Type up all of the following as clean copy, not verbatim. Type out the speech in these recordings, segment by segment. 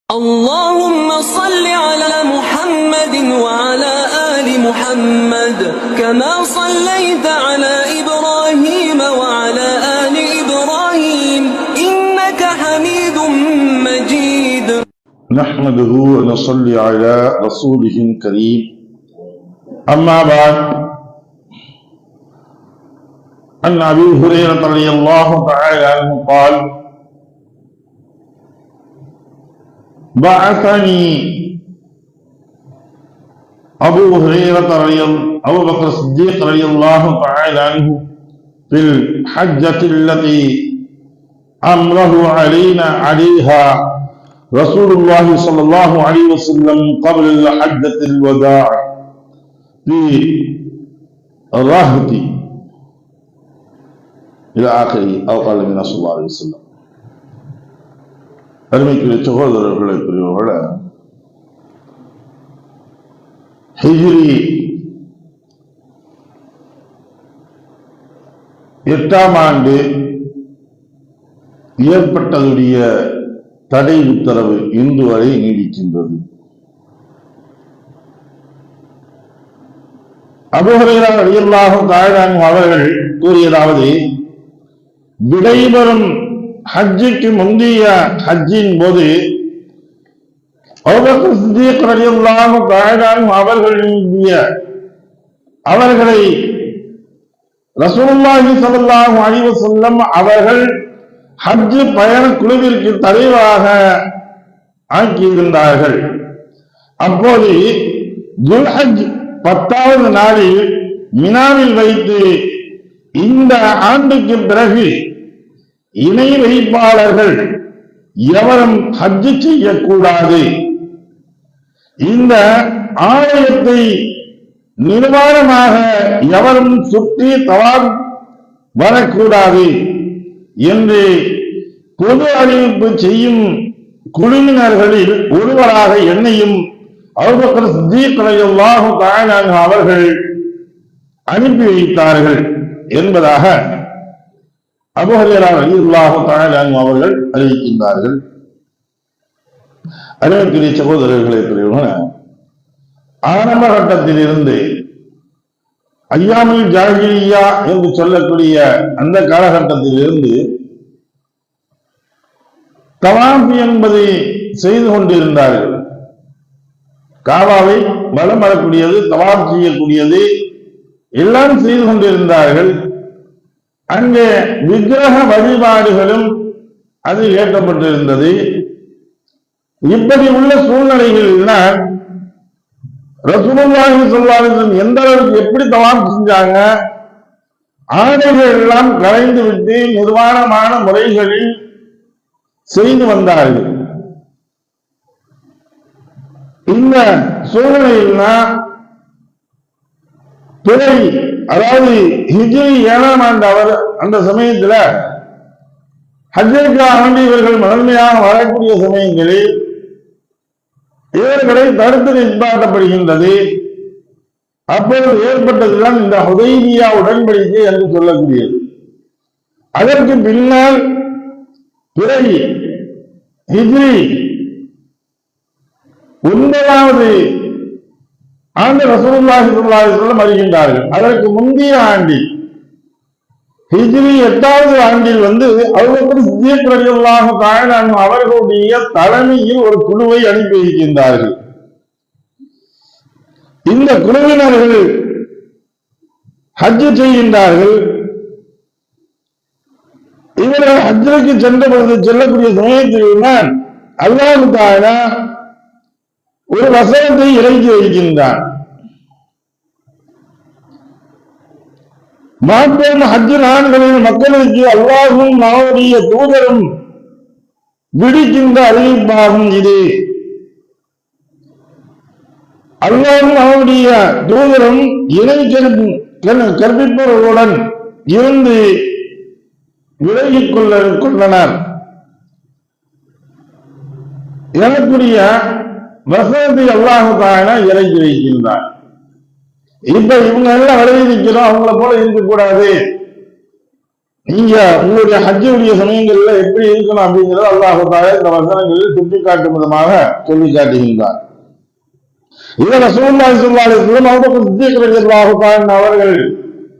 اللهم صل على محمد وعلى آل محمد كما صليت على إبراهيم وعلى آل إبراهيم إنك حميد مجيد. نحمده ونصلي على رسوله الكريم. أما بعد، عن أبي هريرة رضي الله تعالى عنه قال: بعثني أبو بكر الصديق رضي الله تعالى عنه في الحجة التي أمره عليها رسول الله صلى الله عليه وسلم قبل حجة الوداع في الرهط إلى آخره أو قال النبي صلى الله عليه وسلم. அருமைக்குரிய சகோதரர்களை புரியோட ஹிஜ்ரி 8ஆம் ஆண்டு ஏற்பட்டதுடைய தடை உத்தரவு இன்று வரை நீடிக்கின்றது. அபூ ஹுரைரா ரலியல்லாஹு தஆலா அன்ஹு அவர்கள் கூறியதாவது: விடைபெறும் ஹஜ்ஜுக்கு முந்தைய ஹஜ்ஜின் போது அபூபக்கர் சித்திக் ரலியல்லாஹு தஆலா அன்ஹு அவர்களை ரசூலுல்லாஹி ஸல்லல்லாஹு அலைஹி வஸல்லம் அவர்கள் ஹஜ் பயண குழுவிற்கு தலைவராக ஆக்கியிருந்தார்கள். அப்போது துல்ஹஜ் 10வது நாளில் மினாவில் வைத்து இந்த ஆண்டுக்கு பிறகு இணை வைப்பாளர்கள் எவரும் ஹஜ் செய்யக்கூடாது, இந்த ஆலயத்தை நிர்வாணமாக எவரும் சுற்றி தவாப் வரக்கூடாது என்று பொது அறிவிப்பு செய்யும் குழுவினர்களில் ஒருவராக என்னையும் அபூபக்கர் சித்தீக் ரலியல்லாஹு தஆலா அன்ஹு அவர்கள் அனுப்பி வைத்தார்கள் என்பதாக அபூ ஹுரைரா ரலியல்லாஹு தஆலா அன்ஹு அவர்கள் அறிவிக்கின்றார்கள். அருமைக்குரிய சகோதரர்களை பெரியவர்களே, ஆரம்ப கட்டத்தில் இருந்து ஐயாமுல் ஜாஹிலிய்யா என்று சொல்லக்கூடிய அந்த காலகட்டத்தில் இருந்து தவாஃப் என்பதை செய்து கொண்டிருந்தார்கள். காபாவை வலம் வரக்கூடியது, தவாஃப் செய்யக்கூடியது எல்லாம் செய்து கொண்டிருந்தார்கள். அங்கே விக்கிரக வழிபாடுகளும் அது ஏற்கப்பட்டிருந்தது. இப்படி உள்ள சூழ்நிலைகளில் ரசூலுல்லாஹி ஸல்லல்லாஹு அலைஹி வஸல்லம் எந்த அளவுக்கு எப்படி தவாஃப் செஞ்சாங்க, ஆடைகள் எல்லாம் கலைந்து விட்டு நிர்வாணமான முறைகளில் செய்து வந்தார்கள். இந்த சூழ்நிலையில் பிறை, அதாவது ஹிஜ்ரி 7ஆம் ஆண்டு அந்த சமயத்துல ஹஜ்ஜிற்காக வேண்டி இவர்கள் முதன்மையாக வரக்கூடிய சமயங்களில் இவர்களை தடுத்து நிற்பாட்டப்படுகின்றது. அப்பொழுது ஏற்பட்டதுதான் இந்த ஹுதைபியா உடன்படிக்கை என்று சொல்லக்கூடியது. அதற்கு பின்னால் பிறை ஹிஜ்ரி 9வது ஆண்டு ரசூலுல்லாஹி ஸல்லல்லாஹு அலைஹி வஸல்லம் வருகின்றார்கள். அதற்கு முந்தைய ஆண்டில் ஹிஜ்ரி 8வது ஆண்டில் அபூபக்கர் சித்தீக் ரலியல்லாஹு தஆலா அன்ஹு அவர்களுடைய தலைமையில் ஒரு குழுவை அனுப்பி வைக்கின்றார்கள். இந்த குழுவினர்கள் ஹஜ் செய்கின்றார்கள். இவர்கள் ஹஜ்ஜுக்கு செல்லக்கூடிய சமயத்தில் அல்லாஹ் தஆலா ஒரு வசனத்தை இறக்கி வைக்கின்றான். மாற்றம் ஹஜ் நான்களில் மக்களுக்கு அல்லாஹும் அவருடைய தூதரும் விடுக்கின்ற அறிவிப்பாகும் இது. அல்லாஹும் அவருடைய தூதரும் இணை கற்பிப்பவர்களுடன் இருந்து விலகிக் கொண்டனர் எனக்குரிய வசனத்தை அல்லாஹ் தஆலா இறக்கி வைக்கின்றார். இப்ப இவங்க எல்லாம் விலகி நிற்கிறோம், அவங்கள போல இருக்கக்கூடாது, நீங்க உங்களுடைய ஹஜ்ஜுடைய சமயங்கள்ல எப்படி இருக்கணும் அப்படிங்கிறது அல்லாஹ் தஆலா இந்த வசனங்களில் சுட்டிக்காட்டும் விதமாக சொல்லி காட்டுகின்றார். இதை ரசூலுல்லாஹி ஸல்லல்லாஹு அலைஹி வஸல்லம் அபூபக்கர் சித்திக் ரலியல்லாஹு தஆலா அவர்கள்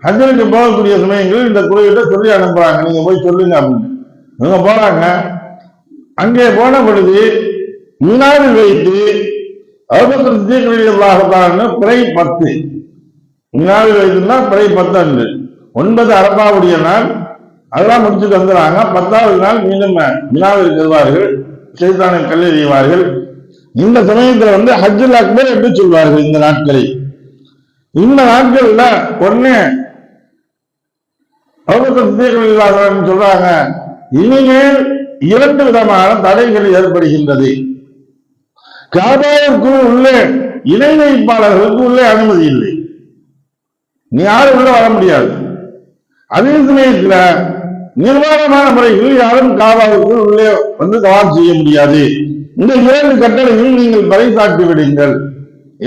ஹஜ்ஜுக்கு போகக்கூடிய சமயங்களில் இந்த குறியீட்டை சொல்லி அனுப்புறாங்க, நீங்க போய் சொல்லுங்க அப்படின்னு. இவங்க போறாங்க. அங்கே போன பொழுது மினாவில் வைத்து அபூபக்கர் சித்திக் ரலியல்லாஹு தஆலா பிறை 10 மினாவில் வைத்துனா பிறை 10 அன்று 9 அரபாவுடைய நாள் அதெல்லாம் முடிச்சுட்டு வந்துடுறாங்க. 10வது நாள் மீண்டும் மினாவிற்கு வருவார்கள், ஷைத்தானை கல்லெறிவார்கள். இந்த சமயத்துல ஹஜ்ஜுல் அக்பர் என்று சொல்வார்கள். இந்த நாட்களை இந்த நாட்கள்ல ஒண்ணு அபூபக்கர் சித்திக் ரலியல்லாஹு அன்ஹு சொல்றாங்க, இனிமேல் 2 விதமான தடைகள் ஏற்படுகின்றது. காபாவிற்குள் உள்ளே இணை வைப்பாளர்களுக்கு உள்ளே அனுமதி இல்லை, நீ யாரும் உள்ள வர முடியாது. அதே சமயத்துல நிர்வாகமான முறைகளில் யாரும் காபாவுக்கு உள்ளே வந்து தவாப் செய்ய முடியாது. இந்த 2 கட்டளையும் நீங்கள் பறைசாற்றி விடுங்கள்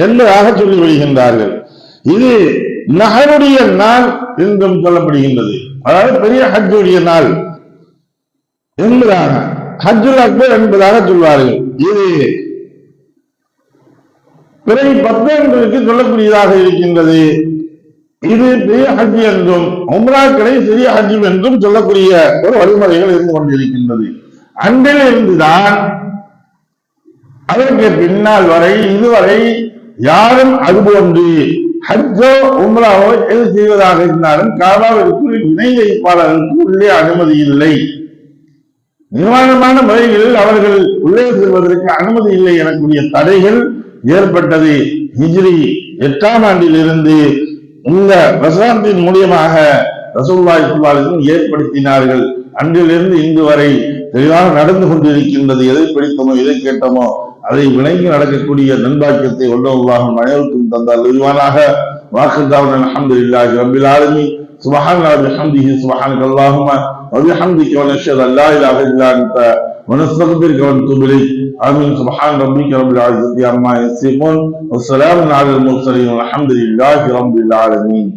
என்பதாக சொல்லி விடுகின்றார்கள். இது நஹருடைய நாள் என்றும் சொல்லப்படுகின்றது. அதாவது பெரிய ஹஜ்ஜுடைய நாள் என்பதாக ஹஜ்ஜுல் அக்பர் என்பதாக சொல்வார்கள். இது பிறை 10 என்பதற்கு சொல்லக்கூடியதாக இருக்கின்றது. இது பெரிய ஹஜ் என்றும் உம்ராக்களை சிறிய ஹஜ் என்றும் சொல்லக்கூடிய ஒரு வழிமுறைகள் இருந்து கொண்டிருக்கின்றது. அன்றில் இருந்துதான் அதற்கு பின்னால் வரை இதுவரை யாரும் அதுபோன்று ஹஜ்ஜோ உம்ராவோ எது செய்வதாக இருந்தாலும் காபாவிற்கு இணை வைப்பாளர்களுக்கு உள்ளே அனுமதி இல்லை. நிர்வாகமான முறைகளில் அவர்கள் உள்ளே செல்வதற்கு அனுமதி இல்லை எனக்கூடிய தடைகள் ஏற்பட்டது. ஹிஜ்ரி 8ஆம் ஆண்டிலிருந்து இந்த வசனத்தின் மூலியமாக ரசூலுல்லாஹி ஸல்லல்லாஹு அலைஹி வஸல்லம் ஏற்படுத்தினார்கள். அன்றிலிருந்து இன்று வரை தெளிவாக நடந்து கொண்டிருக்கின்றது. எதை படித்தோமோ எதை கேட்டோமோ அதை விளங்கி நடக்கக்கூடிய நண்பாக்கியத்தை வல்லல்லாஹு அனைவருக்கும் தந்தால் விரிவானாக. வாக்குதாவுன் அல்ஹம்துலில்லாஹி ரப்பில் ஆலமீன். சுப்ஹானல்லாஹி வபிஹம்திஹி சுப்ஹானக்கல்லாஹும்ம வபிஹம்திக வ நஷ்ஹது அல்லா இலாஹ இல்லா அன்த வ நஸ்தக்பிருக வ நதுபு இலைக். ஆமீன். சுப்ஹான ரப்பிக ரப்பில் இஸ்ஸத்தி அம்மா யசிஃபூன் வ ஸலாமுன் அலல் முர்ஸலீன் வல்ஹம்துலில்லாஹி ரப்பில் ஆலமீன்.